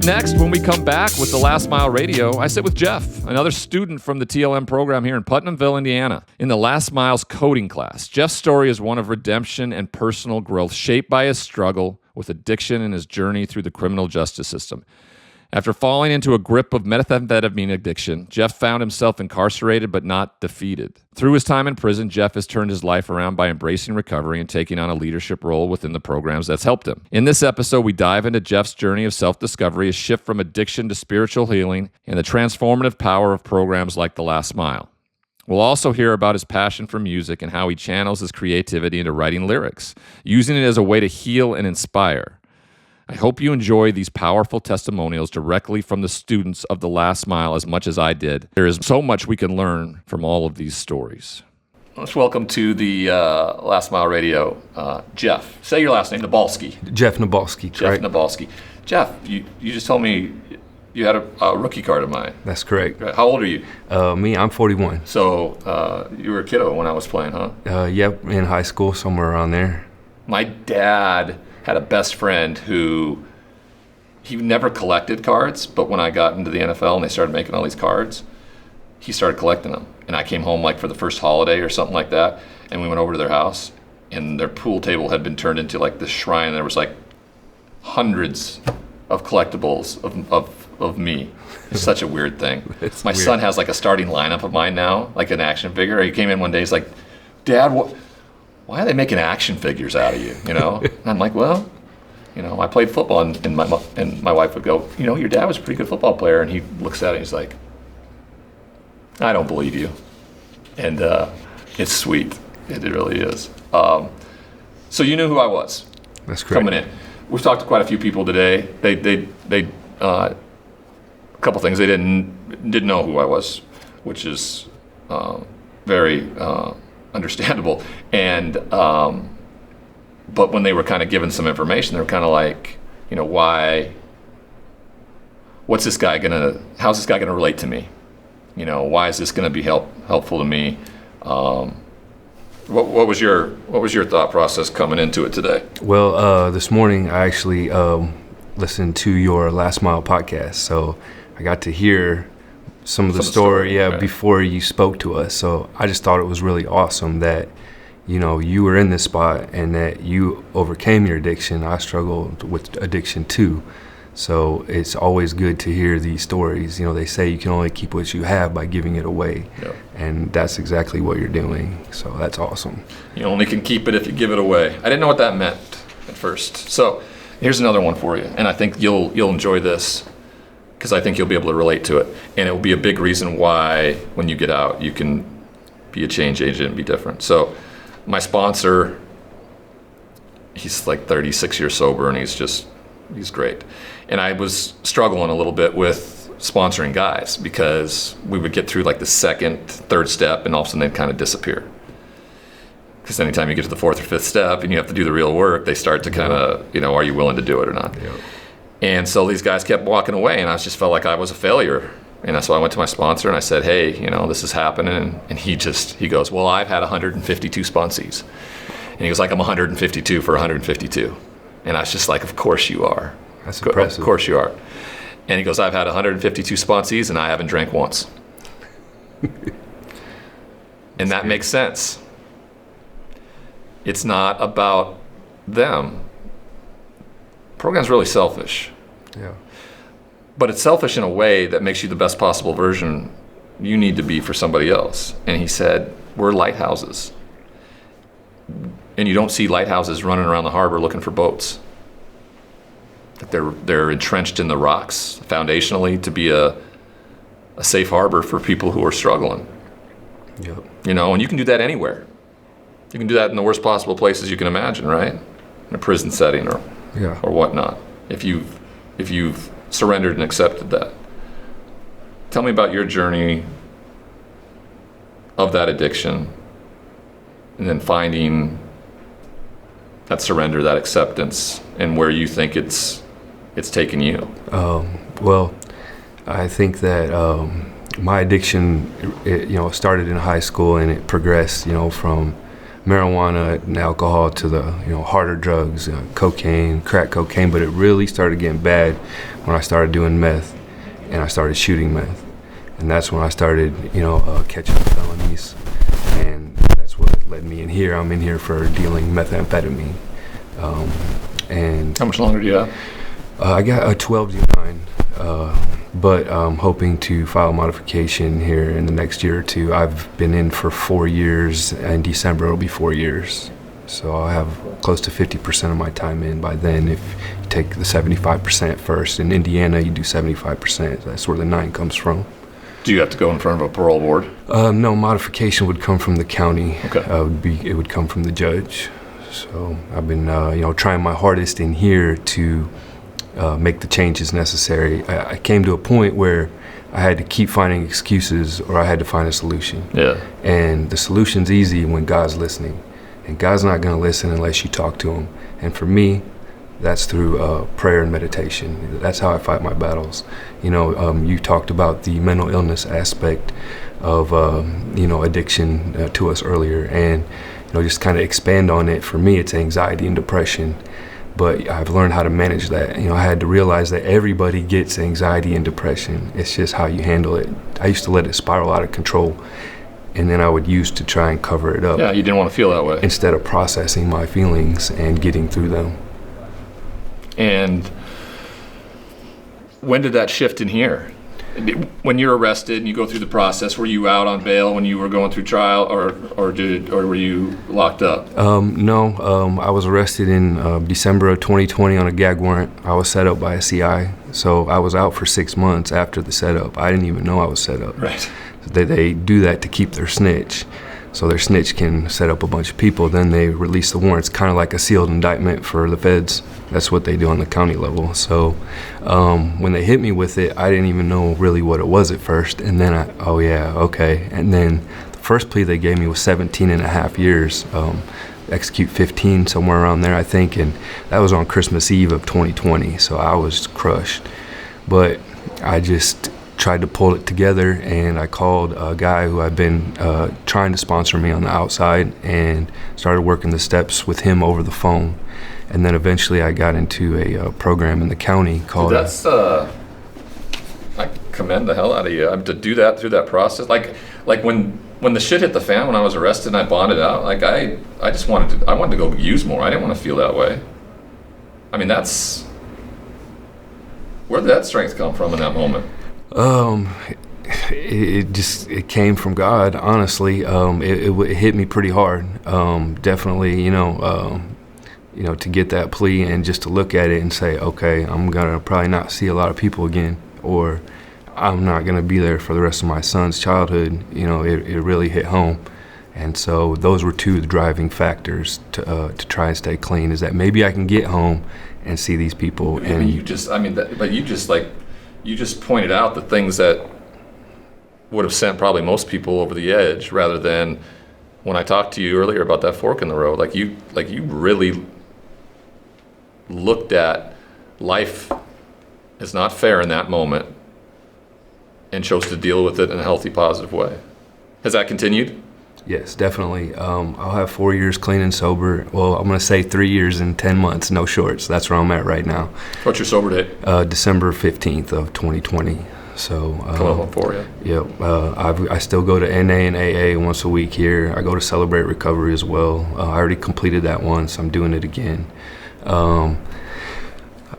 Up next, when we come back with the Last Mile Radio, I sit with Jeff, another student from the TLM program here in Putnamville, Indiana, in the Last Mile's coding class. Jeff's story is one of redemption and personal growth shaped by his struggle with addiction and his journey through the criminal justice system. After falling into a grip of methamphetamine addiction, Jeff found himself incarcerated but not defeated. Through his time in prison, Jeff has turned his life around by embracing recovery and taking on a leadership role within the programs that's helped him. In this episode, we dive into Jeff's journey of self-discovery, a shift from addiction to spiritual healing, and the transformative power of programs like The Last Mile. We'll also hear about his passion for music and how he channels his creativity into writing lyrics, using it as a way to heal and inspire. I hope you enjoy these powerful testimonials directly from the students of The Last Mile as much as I did. There is so much we can learn from all of these stories. Let's welcome to the Last Mile Radio, Jeff. Say your last name, Nabolsky. Jeff Nabolsky, Jeff Nabolsky. Jeff, you just told me you had a rookie card of mine. That's correct. How old are you? Me, I'm 41. So you were a kiddo when I was playing, huh? Yep, in high school, somewhere around there. My dad had a best friend who, he never collected cards, but when I got into the NFL and they started making all these cards, he started collecting them. And I came home like for the first holiday or something like that, and we went over to their house, and their pool table had been turned into like this shrine, and there was like hundreds of collectibles of me. It's such a weird thing. My son has like a starting lineup of mine now, like an action figure. He came in one day, he's like, Dad, why are they making action figures out of you? You know? And I'm like, well, you know, I played football, and my wife would go, you know, your dad was a pretty good football player. And he looks at it and he's like, I don't believe you. And it's sweet. It really is. So you knew who I was. That's correct. Coming in. We've talked to quite a few people today. They a couple things. They didn't know who I was, which is very understandable. And but when they were kind of given some information, they were kind of like, you know, how's this guy gonna relate to me? You know, why is this gonna be helpful to me? What was your thought process coming into it today? Well, this morning I actually listened to your Last Mile podcast, so I got to hear some of the story, right, before you spoke to us. So I just thought it was really awesome that, you know, you were in this spot and that you overcame your addiction. I struggled with addiction too. So it's always good to hear these stories. You know, they say you can only keep what you have by giving it away. Yep. And that's exactly what you're doing. So that's awesome. You only can keep it if you give it away. I didn't know what that meant at first. So here's another one for you. And I think you'll enjoy this, because I think you'll be able to relate to it. And it will be a big reason why when you get out, you can be a change agent and be different. So my sponsor, he's like 36 years sober, and he's great. And I was struggling a little bit with sponsoring guys, because we would get through like the second, third step, and all of a sudden they'd kind of disappear. Because anytime you get to the fourth or fifth step and you have to do the real work, they start to kind of, you know, are you willing to do it or not? Yeah. And so these guys kept walking away, and I just felt like I was a failure. And so I went to my sponsor and I said, hey, you know, this is happening. And he goes, well, I've had 152 sponsees. And he goes, like, I'm 152 for 152. And I was just like, of course you are. That's impressive. Of course you are. And he goes, I've had 152 sponsees and I haven't drank once. And that makes sense. It's not about them. Program's really selfish. Yeah. But it's selfish in a way that makes you the best possible version you need to be for somebody else. And he said, we're lighthouses. And you don't see lighthouses running around the harbor looking for boats. They're entrenched in the rocks foundationally to be a safe harbor for people who are struggling. Yep. You know, and you can do that anywhere. You can do that in the worst possible places you can imagine, right? In a prison setting or whatnot. If you've surrendered and accepted that. Tell me about your journey of that addiction, and then finding that surrender, that acceptance, and where you think it's taken you. Well, I think that my addiction, it started in high school, and it progressed, from marijuana and alcohol to the harder drugs, cocaine, crack cocaine. But it really started getting bad when I started doing meth, and I started shooting meth, and that's when I started catching felonies, and that's what led me in here. I'm in here for dealing methamphetamine. And how much longer do you have? I got a 12-9, but I'm hoping to file modification here in the next year or two. I've been in for 4 years. In December, it'll be 4 years. So I'll have close to 50% of my time in by then if you take the 75% first. In Indiana, you do 75%. That's where the 9 comes from. Do you have to go in front of a parole board? No, modification would come from the county. Okay. It would come from the judge. So I've been, trying my hardest in here to make the changes necessary. I came to a point where I had to keep finding excuses, or I had to find a solution. Yeah. And the solution's easy when God's listening, and God's not going to listen unless you talk to Him. And for me, that's through prayer and meditation. That's how I fight my battles. You talked about the mental illness aspect of addiction to us earlier, and just kind of expand on it. For me, it's anxiety and depression. But I've learned how to manage that. I had to realize that everybody gets anxiety and depression. It's just how you handle it. I used to let it spiral out of control, and then I would use to try and cover it up. Yeah, you didn't want to feel that way. Instead of processing my feelings and getting through them. And when did that shift in here? When you're arrested and you go through the process, were you out on bail when you were going through trial, or were you locked up? No, I was arrested in December of 2020 on a gag warrant. I was set up by a CI, so I was out for 6 months after the setup. I didn't even know I was set up. Right. They do that to keep their snitch. So their snitch can set up a bunch of people, then they release the warrants, kind of like a sealed indictment for the feds. That's what they do on the county level. So when they hit me with it, I didn't even know really what it was at first. And then okay. And then the first plea they gave me was 17 and a half years, execute 15, somewhere around there, I think. And that was on Christmas Eve of 2020. So I was crushed. But I just tried to pull it together, and I called a guy who had been trying to sponsor me on the outside, and started working the steps with him over the phone. And then eventually I got into a program in the county called... That's, I commend the hell out of you to do that through that process. Like when the shit hit the fan, when I was arrested and I bonded out, like I wanted to go use more. I didn't want to feel that way. I mean, where did that strength come from in that moment? It came from God, honestly. It hit me pretty hard. Definitely, to get that plea and just to look at it and say, okay, I'm gonna probably not see a lot of people again, or I'm not gonna be there for the rest of my son's childhood. It really hit home. And so those were two of the driving factors to try and stay clean, is that maybe I can get home and see these people. And you just pointed out the things that would have sent probably most people over the edge, rather than when I talked to you earlier about that fork in the road. Like you really looked at life as not fair in that moment and chose to deal with it in a healthy, positive way. Has that continued? Yes, definitely. I'll have 4 years clean and sober. Well, I'm going to say 3 years and 10 months, no shorts. That's where I'm at right now. What's your sober date? December 15th of 2020. So coming up for you. Yeah. I still go to NA and AA once a week here. I go to Celebrate Recovery as well. I already completed that once. I'm doing it again.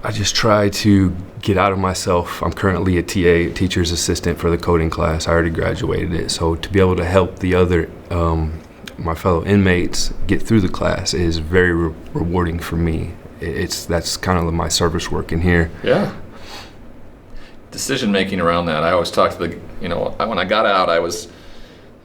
I just try to get out of myself. I'm currently a TA, teacher's assistant for the coding class. I already graduated it. So to be able to help the other, my fellow inmates get through the class is very rewarding for me. That's kind of my service work in here. Yeah. Decision making around that. I always talk to when I got out, I was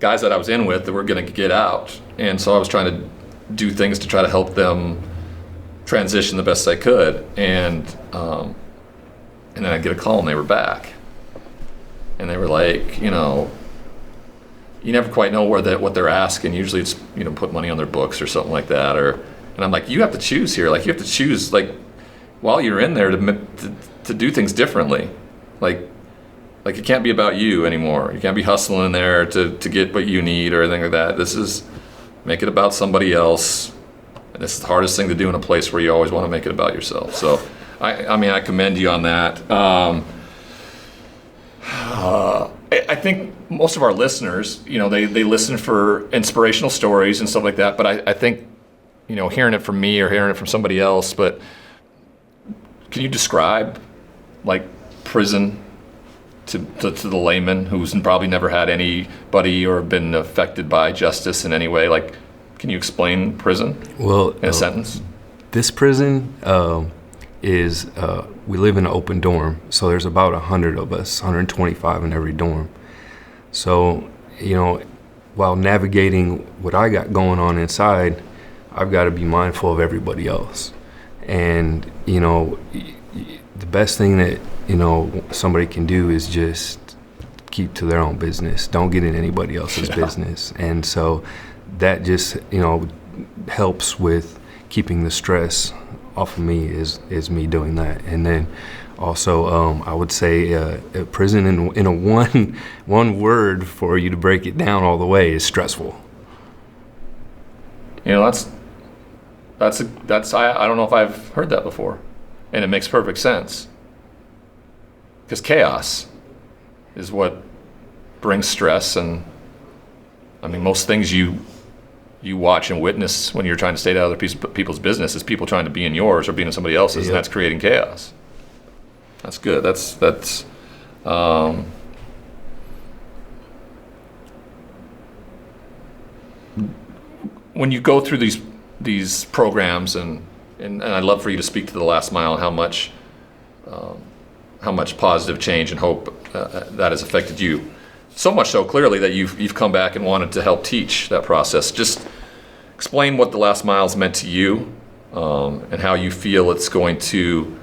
guys that I was in with that were going to get out. And so I was trying to do things to try to help them transition the best I could, and then I'd get a call and they were back, and they were like, you never quite know what they're asking. Usually it's put money on their books or something like that, and I'm like, you have to choose here. Like you have to choose while you're in there to do things differently. Like it can't be about you anymore. You can't be hustling in there to get what you need or anything like that. make it about somebody else. And this is the hardest thing to do in a place where you always want to make it about yourself. So, I commend you on that. I think most of our listeners, they listen for inspirational stories and stuff like that. But I think, hearing it from me or hearing it from somebody else, but can you describe like prison to the layman who's probably never had anybody or been affected by justice in any way? Like, can you explain prison in a sentence? This prison is, we live in an open dorm, so there's about 100 of us, 125 in every dorm. So, while navigating what I got going on inside, I've got to be mindful of everybody else. And, the best thing that, somebody can do is just keep to their own business. Don't get in anybody else's business. And so that just, helps with keeping the stress off of me is me doing that. And then also, I would say prison in a one word for you to break it down all the way is stressful. That's I don't know if I've heard that before, and it makes perfect sense. Because chaos is what brings stress, and most things you watch and witness when you're trying to stay out of other people's business is people trying to be in yours or being in somebody else's, and that's creating chaos. That's good. That's when you go through these programs, and I'd love for you to speak to the last mile and how much positive change and hope that has affected you. So much so clearly that you've come back and wanted to help teach that process. Just explain what the last mile's meant to you, and how you feel it's going to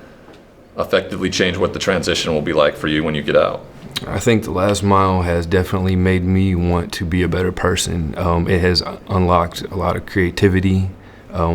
effectively change what the transition will be like for you when you get out. I think the last mile has definitely made me want to be a better person. It has unlocked a lot of creativity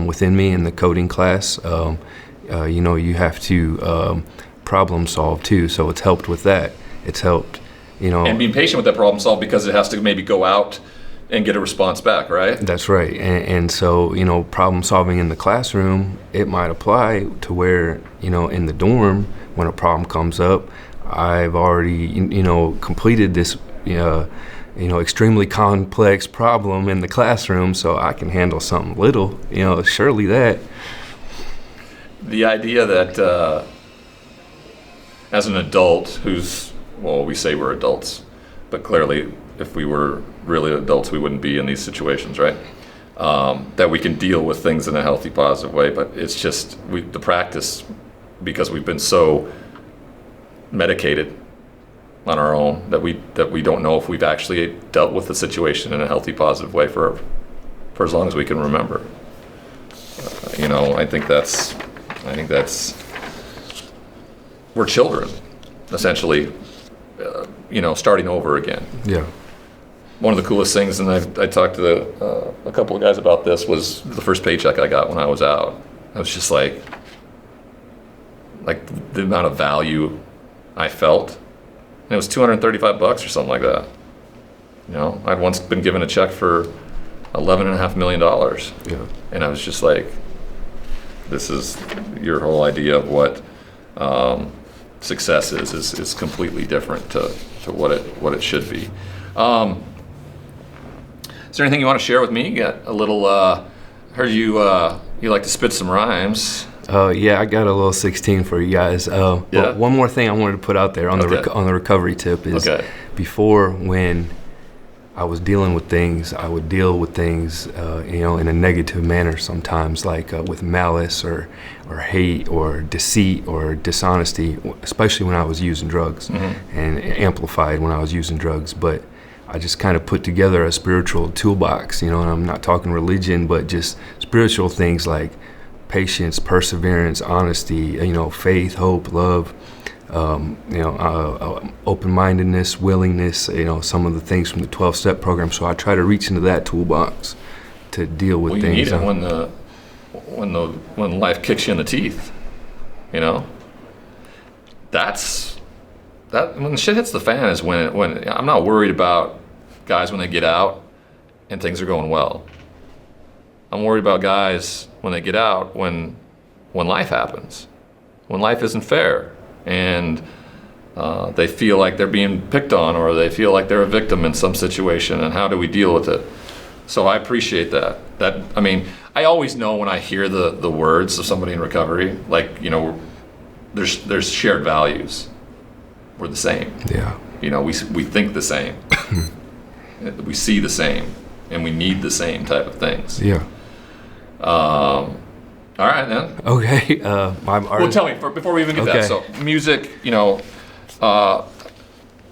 within me in the coding class. You have to problem solve too, so it's helped with that. It's helped, And being patient with that problem solve, because it has to maybe go out and get a response back, right? That's right. And so, problem solving in the classroom, it might apply to where, in the dorm, when a problem comes up, I've already, completed this, extremely complex problem in the classroom, so I can handle something little, surely that. The idea that as an adult we say we're adults, but clearly if we were really adults, we wouldn't be in these situations, right? That we can deal with things in a healthy, positive way, but it's just the practice, because we've been so medicated on our own that we don't know if we've actually dealt with the situation in a healthy, positive way for as long as we can remember. I think that's we're children, essentially, starting over again. Yeah. One of the coolest things, and I talked to a couple of guys about this, was the first paycheck I got when I was out. I was just like the amount of value I felt. And it was $235 or something like that. I'd once been given a check for $11.5 million. Yeah. And I was just like, this is your whole idea of what success is completely different to what it should be. Is there anything you want to share with me? You got a little, heard you like to spit some rhymes. Yeah, I got a little 16 for you guys. But one more thing I wanted to put out there on the recovery tip is before, when I was dealing with things, I would deal with things, in a negative manner sometimes, like with malice or hate or deceit or dishonesty, especially when I was using drugs, and amplified when I was using drugs. But I just kind of put together a spiritual toolbox, and I'm not talking religion, but just spiritual things like patience, perseverance, honesty, faith, hope, love, open-mindedness, willingness, some of the things from the 12-step program. So I try to reach into that toolbox to deal with things. You need it when life kicks you in the teeth, That's when shit hits the fan is when I'm not worried about guys when they get out and things are going well. I'm worried about guys when they get out, when life happens, when life isn't fair, and they feel like they're being picked on, or they feel like they're a victim in some situation, and how do we deal with it? So I appreciate that. I mean, I always know when I hear the words of somebody in recovery, like, you know, there's shared values. We're the same. Yeah. You know, we think the same. We see the same, and we need the same type of things. Yeah. All right, then. Okay. Well, tell me before we even get that. So, music. You know, how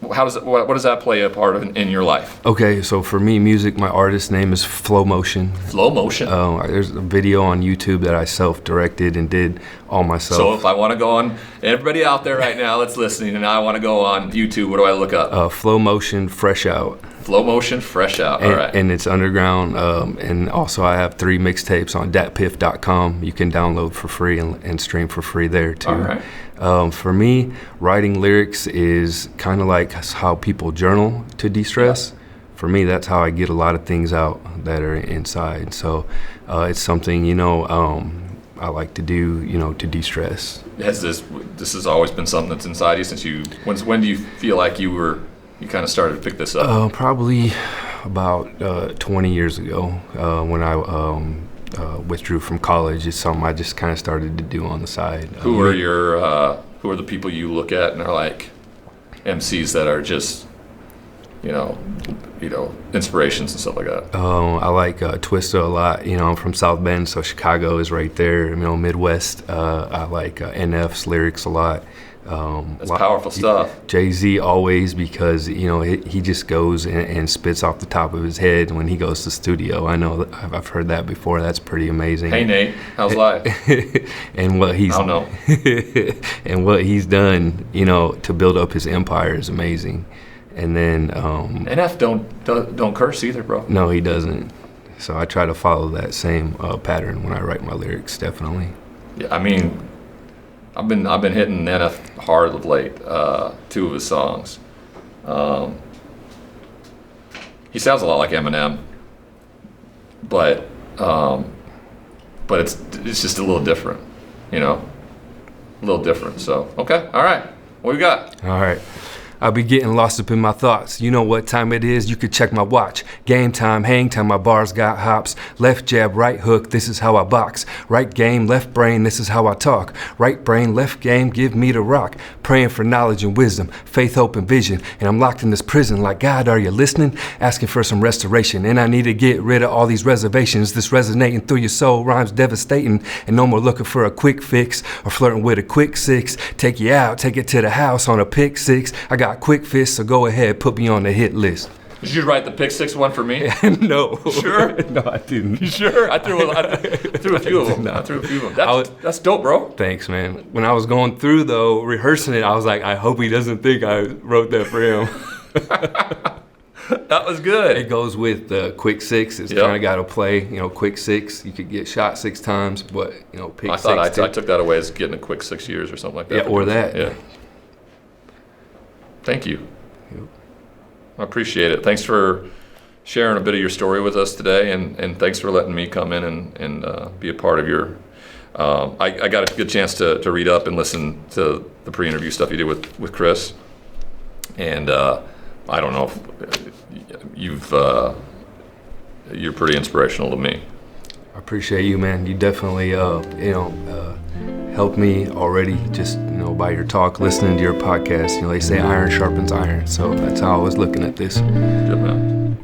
does it? What does that play a part in your life? Okay. So for me, music. My artist name is Flow Motion. Flow Motion. There's a video on YouTube that I self-directed and did all myself. So if I want to go on, everybody out there right now that's listening, and I want to go on YouTube, what do I look up? Flow Motion Fresh Out. Flow Motion Fresh Out. All right. And it's underground. And also I have 3 mixtapes on datpiff.com. You can download for free and stream for free there too. All right. For me, writing lyrics is kind of like how people journal to de-stress. Yeah. For me, that's how I get a lot of things out that are inside. So it's something, you know, I like to do, you know, to de-stress. This has always been something that's inside you since when do you feel like you kind of started to pick this up? Probably about 20 years ago when I withdrew from college. It's something I just kind of started to do on the side. Who are the people you look at and are like MCs that are just, you know, inspirations and stuff like that? I like Twista a lot. You know, I'm from South Bend, so Chicago is right there. You know, Midwest. I like NF's lyrics a lot. That's powerful stuff. Jay-Z always, because, you know, he just goes and spits off the top of his head when he goes to studio. I know I've heard that before. That's pretty amazing. Hey Nate, how's life? And what he's I don't know. And what he's done, you know, to build up his empire is amazing. And then NF don't curse either, bro. No, he doesn't. So I try to follow that same pattern when I write my lyrics, definitely. Yeah, I mean, I've been hitting NF hard of late. 2 of his songs. He sounds a lot like Eminem, but it's just a little different, you know, a little different. So okay, all right, what we got? All right. I'll be getting lost up in my thoughts. You know what time it is, you could check my watch. Game time, hang time, my bars got hops. Left jab, right hook, this is how I box. Right game, left brain, this is how I talk. Right brain, left game, give me the rock. Praying for knowledge and wisdom, faith, hope, and vision. And I'm locked in this prison like, God, are you listening? Asking for some restoration, and I need to get rid of all these reservations. This resonating through your soul, rhymes devastating. And no more looking for a quick fix or flirting with a quick 6. Take you out, take it to the house on a pick 6. I got quick fists, so go ahead, put me on the hit list. Did you write the pick 6 one for me? No. Sure? No, I didn't. You sure? I threw a few of them. No. I threw a few of them. That's dope, bro. Thanks, man. When I was going through, though, rehearsing it, I was like, I hope he doesn't think I wrote that for him. That was good. It goes with the quick 6. It's kind of got to play, you know, quick 6. You could get shot 6 times, but, you know, pick 6. I took that away as getting a quick 6 years or something like that. Yeah, or that. Yeah. Thank you. Yep. I appreciate it. Thanks for sharing a bit of your story with us today, and thanks for letting me come in and be a part of your. I got a good chance to read up and listen to the pre-interview stuff you did with Chris, and I don't know if you're pretty inspirational to me. I appreciate you, man. You definitely helped me already, just, you know, by your talk, listening to your podcast. You know, they say iron sharpens iron, so that's how I was looking at this. Good, man.